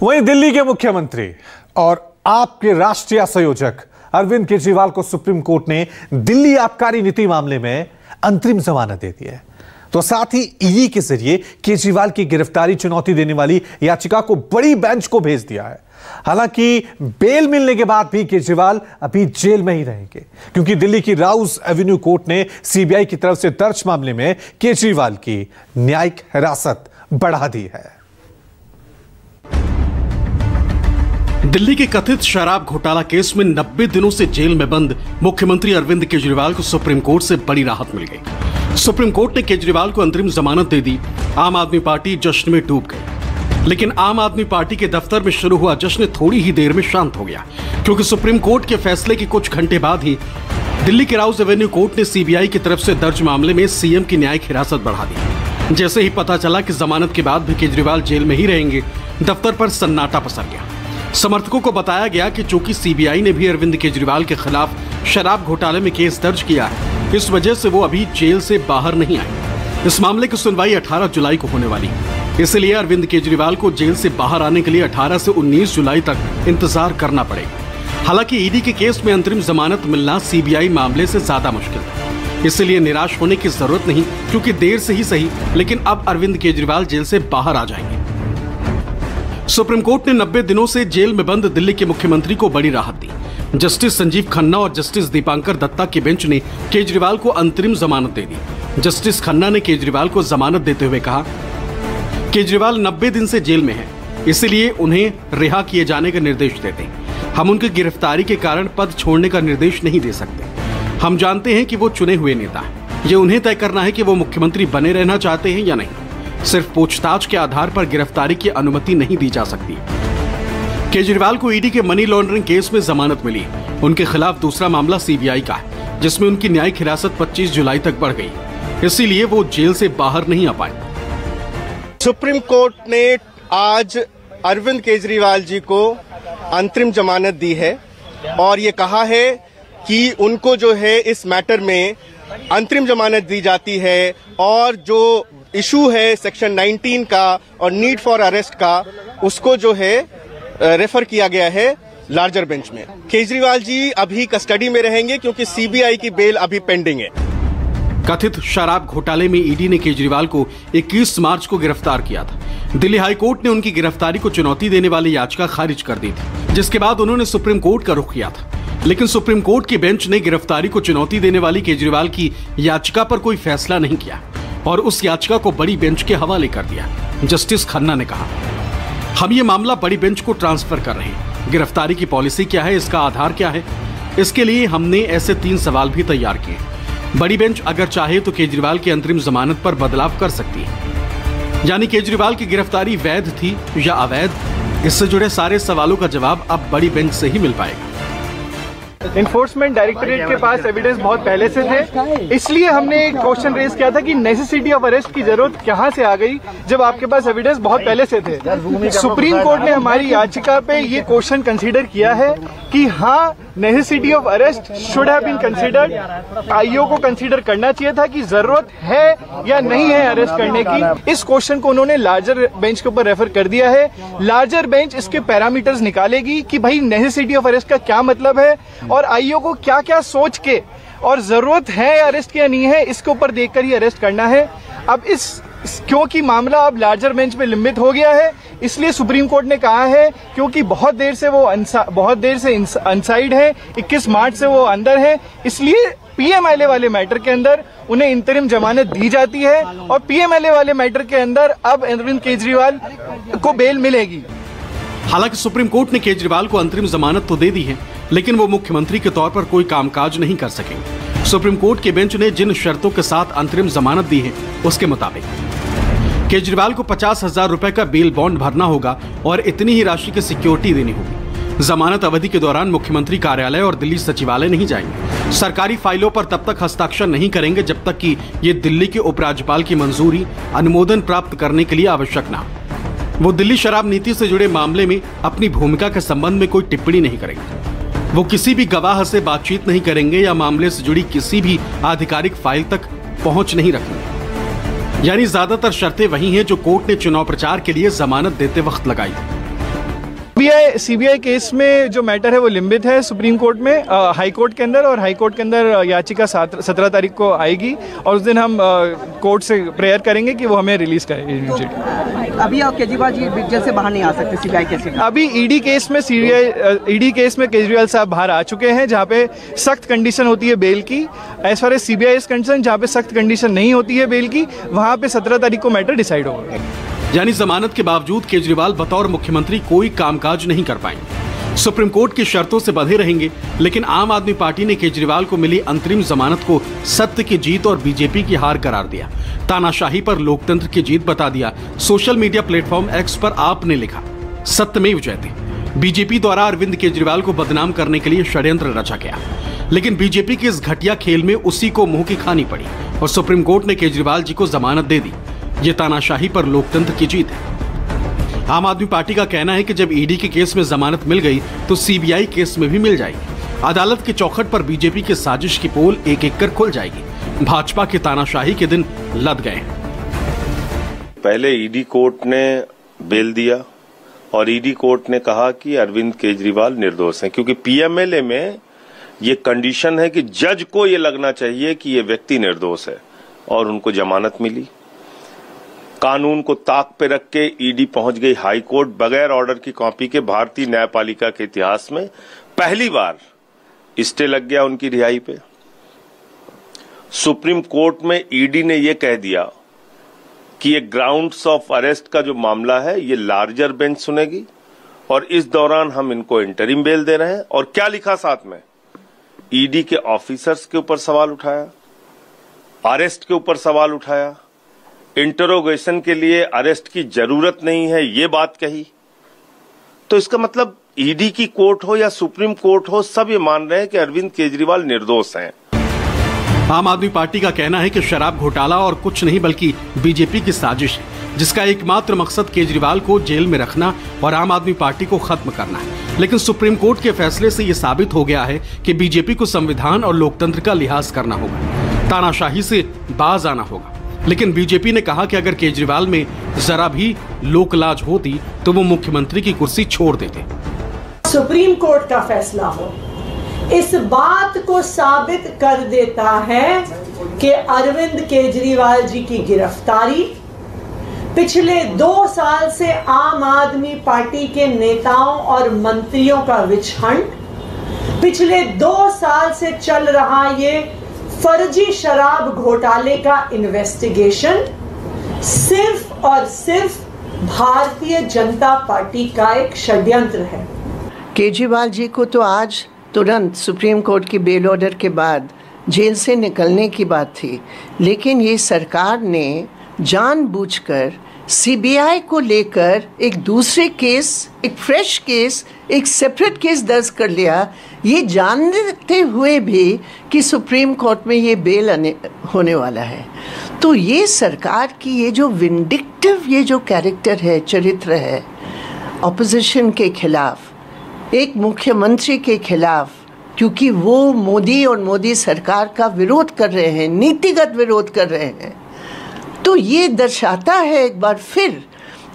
वहीं दिल्ली के मुख्यमंत्री और आपके राष्ट्रीय संयोजक अरविंद केजरीवाल को सुप्रीम कोर्ट ने दिल्ली आबकारी नीति मामले में अंतरिम जमानत दे दी है। तो साथ ही ईडी के जरिए केजरीवाल की गिरफ्तारी चुनौती देने वाली याचिका को बड़ी बेंच को भेज दिया है। हालांकि बेल मिलने के बाद भी केजरीवाल अभी जेल में ही रहेंगे, क्योंकि दिल्ली की राउज एवेन्यू कोर्ट ने सीबीआई की तरफ से दर्ज मामले में केजरीवाल की न्यायिक हिरासत बढ़ा दी है। दिल्ली के कथित शराब घोटाला केस में 90 दिनों से जेल में बंद मुख्यमंत्री अरविंद केजरीवाल को सुप्रीम कोर्ट से बड़ी राहत मिल गई। सुप्रीम कोर्ट ने केजरीवाल को अंतरिम जमानत दे दी। आम आदमी पार्टी जश्न में डूब गई, लेकिन आम आदमी पार्टी के दफ्तर में शुरू हुआ जश्न थोड़ी ही देर में शांत हो गया, क्योंकि सुप्रीम कोर्ट के फैसले के कुछ घंटे बाद ही दिल्ली के राउज एवेन्यू कोर्ट ने सीबीआई की तरफ से दर्ज मामले में सीएम की न्यायिक हिरासत बढ़ा दी। जैसे ही पता चला कि जमानत के बाद भी केजरीवाल जेल में ही रहेंगे, दफ्तर पर सन्नाटा पसर गया। समर्थकों को बताया गया कि चूंकि सीबीआई ने भी अरविंद केजरीवाल के खिलाफ शराब घोटाले में केस दर्ज किया है, इस वजह से वो अभी जेल से बाहर नहीं आए। इस मामले की सुनवाई 18 जुलाई को होने वाली है, इसलिए अरविंद केजरीवाल को जेल से बाहर आने के लिए 18 से 19 जुलाई तक इंतजार करना पड़ेगा। हालांकि ईडी के केस में अंतरिम जमानत मिलना सीबीआई मामले से ज्यादा मुश्किल है, इसलिए निराश होने की जरूरत नहीं, क्योंकि देर से ही सही, लेकिन अब अरविंद केजरीवाल जेल से बाहर आ जाएंगे। सुप्रीम कोर्ट ने 90 दिनों से जेल में बंद दिल्ली के मुख्यमंत्री को बड़ी राहत दी। जस्टिस संजीव खन्ना और जस्टिस दीपांकर दत्ता की बेंच ने केजरीवाल को अंतरिम जमानत दे दी। जस्टिस खन्ना ने केजरीवाल को जमानत देते हुए कहा, केजरीवाल 90 दिन से जेल में हैं, इसलिए उन्हें रिहा किए जाने का निर्देश देते हैं। हम उनकी गिरफ्तारी के कारण पद छोड़ने का निर्देश नहीं दे सकते। हम जानते हैं कि वो चुने हुए नेता हैं। ये उन्हें तय करना है कि वो मुख्यमंत्री बने रहना चाहते हैं या नहीं। सिर्फ पूछताछ के आधार पर गिरफ्तारी की अनुमति नहीं दी जा सकती। केजरीवाल को ईडी के मनी लॉन्ड्रिंग केस में जमानत मिली। उनके खिलाफ दूसरा मामला सीबीआई का है, जिसमें उनकी न्यायिक हिरासत 25 जुलाई तक बढ़ गई, इसीलिए वो जेल से बाहर नहीं आ पाए। सुप्रीम कोर्ट ने आज अरविंद केजरीवाल जी को अंतरिम जमानत दी है और ये कहा है कि उनको जो है इस मैटर में अंतरिम जमानत दी जाती है, और जो इशू है सेक्शन 19 का और नीड फॉर अरेस्ट का, उसको जो है रेफर किया गया है लार्जर बेंच में। केजरीवाल जी अभी कस्टडी में रहेंगे, क्योंकि सीबीआई की बेल अभी पेंडिंग है। कथित शराब घोटाले में ईडी ने केजरीवाल को 21 मार्च को गिरफ्तार किया था। दिल्ली हाई कोर्ट ने उनकी गिरफ्तारी को चुनौती देने वाली याचिका खारिज कर दी थी, जिसके बाद उन्होंने सुप्रीम कोर्ट का रुख किया था। लेकिन सुप्रीम कोर्ट की बेंच ने गिरफ्तारी को चुनौती देने वाली केजरीवाल की याचिका पर कोई फैसला नहीं किया और उस याचिका को बड़ी बेंच के हवाले कर दिया। जस्टिस खन्ना ने कहा, हम ये मामला बड़ी बेंच को ट्रांसफर कर रहे हैं। गिरफ्तारी की पॉलिसी क्या है, इसका आधार क्या है, इसके लिए हमने ऐसे 3 सवाल भी तैयार किए। बड़ी बेंच अगर चाहे तो केजरीवाल की अंतरिम जमानत पर बदलाव कर सकती है, यानी केजरीवाल की गिरफ्तारी वैध थी या अवैध। इससे जुड़े सारे सवालों का जवाब अब बड़ी बेंच से ही मिल पाएगा। इन्फोर्समेंट डायरेक्टोरेट के पास एविडेंस बहुत पहले से थे, इसलिए हमने एक क्वेश्चन रेज किया था कि नेसेसिटी ऑफ अरेस्ट की जरूरत कहां से आ गई, जब आपके पास एविडेंस बहुत पहले से थे। सुप्रीम कोर्ट ने हमारी याचिका पे ये क्वेश्चन कंसीडर किया है कि हाँ, necessity of arrest should have been considered. IO को कंसीडर करना चाहिए था कि जरूरत है या नहीं है अरेस्ट करने की। इस क्वेश्चन को उन्होंने लार्जर बेंच के ऊपर रेफर कर दिया है। लार्जर बेंच इसके पैरामीटर्स निकालेगी कि भाई नेसेसिटी ऑफ अरेस्ट का क्या मतलब है और आईओ को क्या क्या सोच के और जरूरत है अरेस्ट या नहीं है, इसके ऊपर देखकर ही अरेस्ट करना है। अब क्योंकि मामला अब लार्जर बेंच में लंबित हो गया है, इसलिए सुप्रीम कोर्ट ने कहा है, क्योंकि बहुत देर से अनसाइड है, 21 मार्च से वो अंदर है, इसलिए पीएमएलए वाले मैटर के अंदर उन्हें इंतरिम जमानत दी जाती है और पीएमएलए वाले मैटर के अंदर अब अरविंद केजरीवाल को बेल मिलेगी। हालांकि सुप्रीम कोर्ट ने केजरीवाल को अंतरिम जमानत तो दे दी है, लेकिन वो मुख्यमंत्री के तौर पर कोई कामकाज नहीं कर सकेंगे। सुप्रीम कोर्ट के बेंच ने जिन शर्तों के साथ अंतरिम जमानत दी है, उसके मुताबिक केजरीवाल को 50,000 रुपए का बेल बॉन्ड भरना होगा और इतनी ही राशि की सिक्योरिटी देनी होगी। जमानत अवधि के दौरान मुख्यमंत्री कार्यालय और दिल्ली सचिवालय नहीं जाएंगे। सरकारी फाइलों पर तब तक हस्ताक्षर नहीं करेंगे जब तक कि ये दिल्ली के उपराज्यपाल की मंजूरी अनुमोदन प्राप्त करने के लिए आवश्यक ना हो। वो दिल्ली शराब नीति से जुड़े मामले में अपनी भूमिका के संबंध में कोई टिप्पणी नहीं करेंगे। वो किसी भी गवाह से बातचीत नहीं करेंगे या मामले से जुड़ी किसी भी आधिकारिक फाइल तक पहुंच नहीं रखेंगे। यानी ज्यादातर शर्तें वही हैं जो कोर्ट ने चुनाव प्रचार के लिए जमानत देते वक्त लगाई थी। सीबीआई केस में जो मैटर है वो लंबित है सुप्रीम कोर्ट में, हाई कोर्ट के अंदर, और हाई कोर्ट के अंदर याचिका 17 तारीख को आएगी और उस दिन हम कोर्ट से प्रेयर करेंगे कि वो हमें रिलीज करे इमीडिएटली। अभी आप केजरीवाल जी जेल से बाहर नहीं आ सकते सीबीआई केस में? अभी ईडी केस में केजरीवाल साहब बाहर आ चुके हैं, जहाँ पे सख्त कंडीशन होती है बेल की। As far as CBI is concern, जहाँ पे सख्त कंडीशन नहीं होती है बेल की, वहाँ पे 17 तारीख को मैटर डिसाइड होगा। यानी जमानत के बावजूद केजरीवाल बतौर मुख्यमंत्री कोई कामकाज नहीं कर पाएंगे, सुप्रीम कोर्ट की शर्तों से बंधे रहेंगे। लेकिन आम आदमी पार्टी ने केजरीवाल को मिली अंतरिम जमानत को सत्य की जीत और बीजेपी की हार करार दिया, तानाशाही पर लोकतंत्र की जीत बता दिया। सोशल मीडिया प्लेटफॉर्म एक्स पर आपने लिखा, सत्यमेव जयते। बीजेपी द्वारा अरविंद केजरीवाल को बदनाम करने के लिए षड्यंत्र रचा गया, लेकिन बीजेपी के इस घटिया खेल में उसी को मुंह की खानी पड़ी और सुप्रीम कोर्ट ने केजरीवाल जी को जमानत दे दी। ये तानाशाही पर लोकतंत्र की जीत है। आम आदमी पार्टी का कहना है कि जब ईडी के केस में जमानत मिल गई तो सीबीआई केस में भी मिल जाएगी। अदालत की चौखट पर बीजेपी की साजिश की पोल एक एक कर खुल जाएगी। भाजपा की तानाशाही के दिन लद गए हैं। पहले ईडी कोर्ट ने बेल दिया और ईडी कोर्ट ने कहा कि अरविंद केजरीवाल निर्दोष हैं, क्योंकि पीएमएलए में ये कंडीशन है कि जज को ये लगना चाहिए कि ये व्यक्ति निर्दोष है, और उनको जमानत मिली। कानून को ताक पे रख के ईडी पहुंच गई हाई कोर्ट बगैर ऑर्डर की कॉपी के। भारतीय न्यायपालिका के इतिहास में पहली बार स्टे लग गया उनकी रिहाई पे। सुप्रीम कोर्ट में ईडी ने यह कह दिया कि ये ग्राउंड्स ऑफ अरेस्ट का जो मामला है ये लार्जर बेंच सुनेगी, और इस दौरान हम इनको इंटरिम बेल दे रहे हैं। और क्या लिखा साथ में, ईडी के ऑफिसर्स के ऊपर सवाल उठाया, अरेस्ट के ऊपर सवाल उठाया, इंटरोगेशन के लिए अरेस्ट की जरूरत नहीं है ये बात कही। तो इसका मतलब ईडी की कोर्ट हो या सुप्रीम कोर्ट हो, सब ये मान रहे हैं कि अरविंद केजरीवाल निर्दोष हैं। आम आदमी पार्टी का कहना है कि शराब घोटाला और कुछ नहीं बल्कि बीजेपी की साजिश है, जिसका एकमात्र मकसद केजरीवाल को जेल में रखना और आम आदमी पार्टी को खत्म करना है। लेकिन सुप्रीम कोर्ट के फैसले से ये साबित हो गया है कि बीजेपी को संविधान और लोकतंत्र का लिहाज करना होगा, तानाशाही से बाज आना होगा। लेकिन बीजेपी ने कहा कि अगर केजरीवाल में जरा भी लोकलाज होती तो वो मुख्यमंत्री की कुर्सी छोड़ देते। सुप्रीम कोर्ट का फैसला हो इस बात को साबित कर देता है कि अरविंद केजरीवाल जी की गिरफ्तारी, पिछले 2 साल से आम आदमी पार्टी के नेताओं और मंत्रियों का विच हंट, पिछले 2 साल से चल रहा ये फर्जी शराब घोटाले का इन्वेस्टिगेशन सिर्फ और सिर्फ भारतीय जनता पार्टी का एक षड्यंत्र है। केजरीवाल जी को तो आज तुरंत सुप्रीम कोर्ट की बेल ऑर्डर के बाद जेल से निकलने की बात थी, लेकिन ये सरकार ने जानबूझकर सीबीआई को लेकर एक दूसरे केस, एक फ्रेश केस, एक सेपरेट केस दर्ज कर लिया, ये जानते हुए भी कि सुप्रीम कोर्ट में ये बेल होने वाला है। तो ये सरकार की ये जो विंडिक्टिव ये जो कैरेक्टर है, चरित्र है, ऑपोजिशन के खिलाफ, एक मुख्यमंत्री के खिलाफ, क्योंकि वो मोदी और मोदी सरकार का विरोध कर रहे हैं, नीतिगत विरोध कर रहे हैं, तो ये दर्शाता है एक बार फिर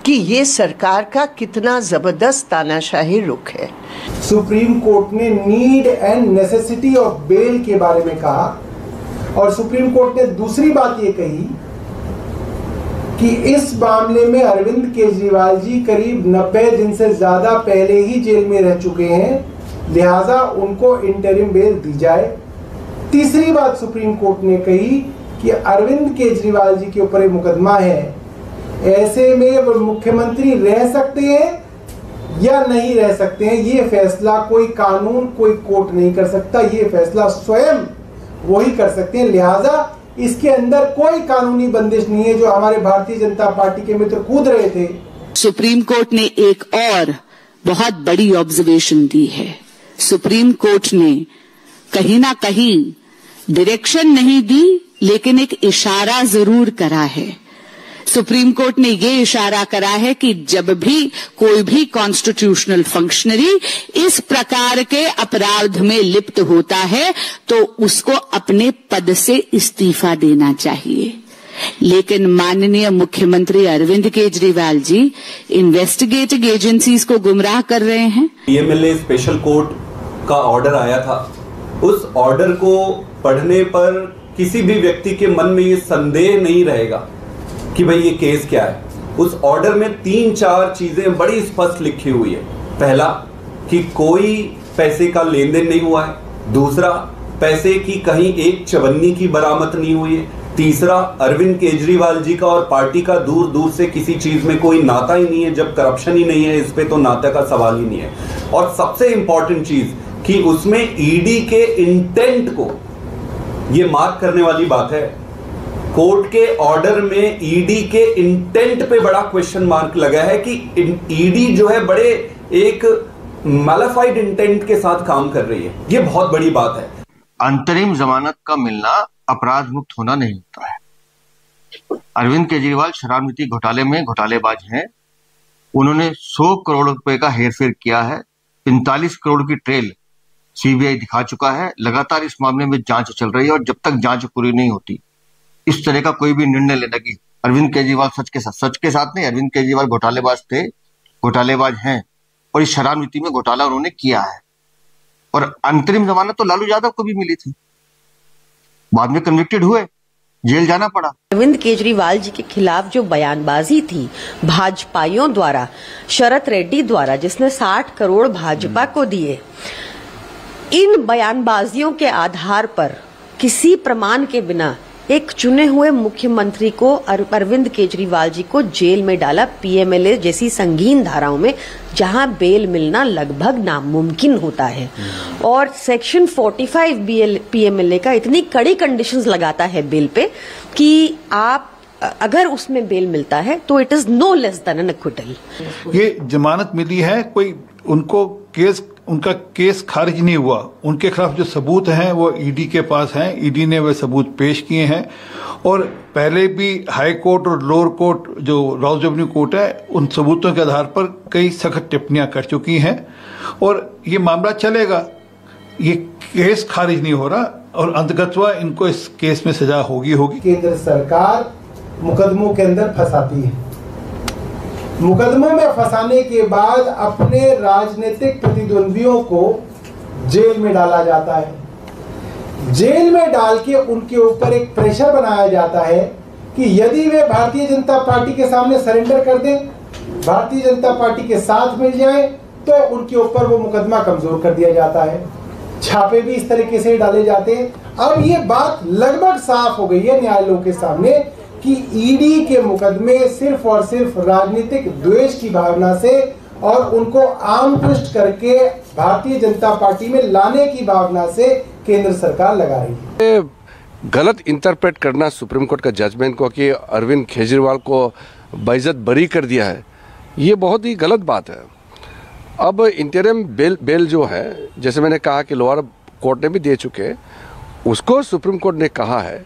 कि ये सरकार का कितना जबरदस्त तानाशाही रुख है। सुप्रीम कोर्ट ने need and necessity of bail के बारे में कहा, और सुप्रीम कोर्ट ने दूसरी बात ये कही कि इस मामले में अरविंद केजरीवाल जी करीब 90 दिन से ज्यादा पहले ही जेल में रह चुके हैं, लिहाजा उनको इंटरिम बेल दी जाए। तीसरी बात सुप्रीम कोर्ट ने कही कि अरविंद केजरीवाल जी के ऊपर एक मुकदमा है, ऐसे में वो मुख्यमंत्री रह सकते हैं या नहीं रह सकते हैं, ये फैसला कोई कानून, कोई कोर्ट नहीं कर सकता, ये फैसला स्वयं वही कर सकते हैं। लिहाजा इसके अंदर कोई कानूनी बंदिश नहीं है जो हमारे भारतीय जनता पार्टी के मित्र कूद रहे थे। सुप्रीम कोर्ट ने एक और बहुत बड़ी ऑब्जर्वेशन दी है। सुप्रीम कोर्ट ने कहीं ना कहीं डायरेक्शन नहीं दी, लेकिन एक इशारा जरूर करा है। सुप्रीम कोर्ट ने ये इशारा करा है कि जब भी कोई भी कॉन्स्टिट्यूशनल फंक्शनरी इस प्रकार के अपराध में लिप्त होता है तो उसको अपने पद से इस्तीफा देना चाहिए। लेकिन माननीय मुख्यमंत्री अरविंद केजरीवाल जी इन्वेस्टिगेटिंग एजेंसीज को गुमराह कर रहे हैं। पीएमएलए स्पेशल कोर्ट का ऑर्डर आया था, उस ऑर्डर को पढ़ने पर किसी भी व्यक्ति के मन में ये संदेह नहीं रहेगा कि भाई ये केस क्या है। उस ऑर्डर में 3-4 चीजें बड़ी स्पष्ट लिखी हुई है। पहला कि कोई पैसे का लेन देन नहीं हुआ है। दूसरा, पैसे की कहीं एक चवन्नी की बरामद नहीं हुई है। तीसरा, अरविंद केजरीवाल जी का और पार्टी का दूर दूर से किसी चीज में कोई नाता ही नहीं है। जब करप्शन ही नहीं है इस पे तो नाते का सवाल ही नहीं है। और सबसे इंपॉर्टेंट चीज कि उसमें ईडी के इंटेंट को ये मार्क करने वाली बात है। कोर्ट के ऑर्डर में ईडी के इंटेंट पे बड़ा क्वेश्चन मार्क लगा है कि ईडी जो है बड़े एक मैलिफाइड इंटेंट के साथ काम कर रही है। ये बहुत बड़ी बात है। अंतरिम जमानत का मिलना अपराध मुक्त होना नहीं होता है। अरविंद केजरीवाल शराब नीति घोटाले में घोटालेबाज हैं। उन्होंने 100 करोड़ रुपए का हेरफेर किया है। 45 करोड़ की ट्रेल सीबीआई दिखा चुका है। लगातार इस मामले में जांच चल रही है और जब तक जांच पूरी नहीं होती इस तरह का कोई भी निर्णय लेना कि अरविंद केजरीवाल सच के साथ नहीं, अरविंद केजरीवाल घोटालेबाज थे, घोटालेबाज हैं और इस शराब नीति में घोटाला उन्होंने किया है। और अंतरिम जमानत तो लालू यादव को भी मिली थी, बाद में कन्विक्टेड हुए, जेल जाना पड़ा। अरविंद केजरीवाल जी के खिलाफ जो बयानबाजी थी भाजपाइयों द्वारा, शरद रेड्डी द्वारा, जिसने 60 करोड़ भाजपा को दिए, इन बयानबाजियों के आधार पर किसी प्रमाण के बिना एक चुने हुए मुख्यमंत्री को अरविंद केजरीवाल जी को जेल में डाला, पीएमएलए जैसी संगीन धाराओं में जहां बेल मिलना लगभग नामुमकिन होता है। और सेक्शन 45 पीएमएलए का इतनी कड़ी कंडीशंस लगाता है बेल पे कि आप अगर उसमें बेल मिलता है तो it is no less than an acquittal. ये जमानत मिली है, कोई उनका केस खारिज नहीं हुआ। उनके खिलाफ जो सबूत हैं वो ईडी के पास हैं, ईडी ने वे सबूत पेश किए हैं। और पहले भी हाई कोर्ट और लोअर कोर्ट जो रॉस रेवेन्यू कोर्ट है उन सबूतों के आधार पर कई सख्त टिप्पणियां कर चुकी हैं और ये मामला चलेगा। ये केस खारिज नहीं हो रहा और अंतगतवा इनको इस केस में सजा होगी। केंद्र सरकार मुकदमों के अंदर फंसाती है, मुकदमों में फंसाने के बाद अपने राजनीतिक प्रतिद्वंदियों को जेल में डाला जाता है। जेल में डाल के उनके ऊपर एक प्रेशर बनाया जाता है कि यदि वे भारतीय जनता पार्टी के सामने सरेंडर कर दें, भारतीय जनता पार्टी के साथ मिल जाएं, तो उनके ऊपर वो मुकदमा कमजोर कर दिया जाता है। छापे भी इस तरीके से डाले जाते हैं। अब ये बात लगभग साफ हो गई है न्यायालयों के सामने कि ईडी के मुकदमे सिर्फ और सिर्फ राजनीतिक द्वेष की भावना से और उनको आमतुष्ट करके भारतीय जनता पार्टी में लाने की भावना से केंद्र सरकार लगा रही है। गलत इंटरप्रेट करना सुप्रीम कोर्ट का जजमेंट को कि अरविंद केजरीवाल को बेइज्जत बरी कर दिया है, ये बहुत ही गलत बात है। अब इंटरिम बेल जो है, जैसे मैंने कहा कि लोअर कोर्ट ने भी दे चुके, उसको सुप्रीम कोर्ट ने कहा है,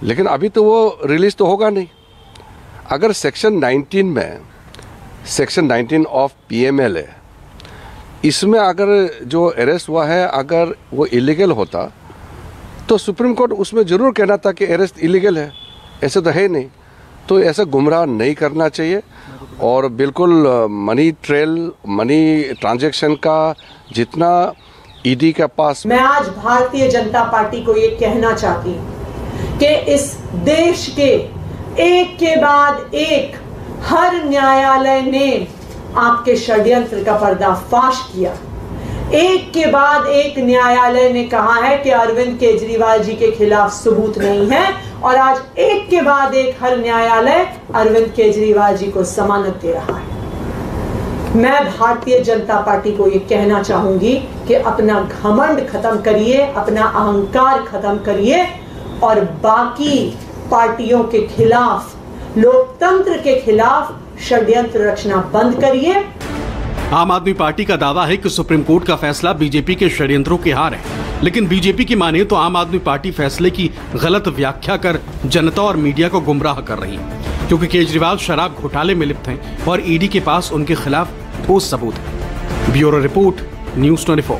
लेकिन अभी तो वो रिलीज तो होगा नहीं। अगर सेक्शन 19 में, सेक्शन 19 ऑफ पीएमएलए, इसमें अगर जो अरेस्ट हुआ है अगर वो इलीगल होता तो सुप्रीम कोर्ट उसमें जरूर कहना था कि अरेस्ट इलीगल है। ऐसे तो है नहीं, तो ऐसा गुमराह नहीं करना चाहिए। और बिल्कुल मनी ट्रांजैक्शन का जितना ईडी के पास। मैं आज भारतीय जनता पार्टी को ये कहना चाहती हूँ कि इस देश के एक के बाद एक हर न्यायालय ने आपके षड्यंत्र का पर्दाफाश किया। एक के बाद एक न्यायालय ने कहा है कि अरविंद केजरीवाल जी के खिलाफ सबूत नहीं है और आज एक के बाद एक हर न्यायालय अरविंद केजरीवाल जी को जमानत दे रहा है। मैं भारतीय जनता पार्टी को यह कहना चाहूंगी कि अपना घमंड खत्म करिए, अपना अहंकार खत्म करिए और बाकी पार्टियों के खिलाफ, लोकतंत्र के खिलाफ षड्यंत्र रचना बंद करिए। आम आदमी पार्टी का दावा है कि सुप्रीम कोर्ट का फैसला बीजेपी के षड्यंत्रों की हार है, लेकिन बीजेपी की माने तो आम आदमी पार्टी फैसले की गलत व्याख्या कर जनता और मीडिया को गुमराह कर रही है, क्योंकि केजरीवाल शराब घोटाले में लिप्त हैं और ईडी के पास उनके खिलाफ ठोस सबूत है। Bureau report, news 24।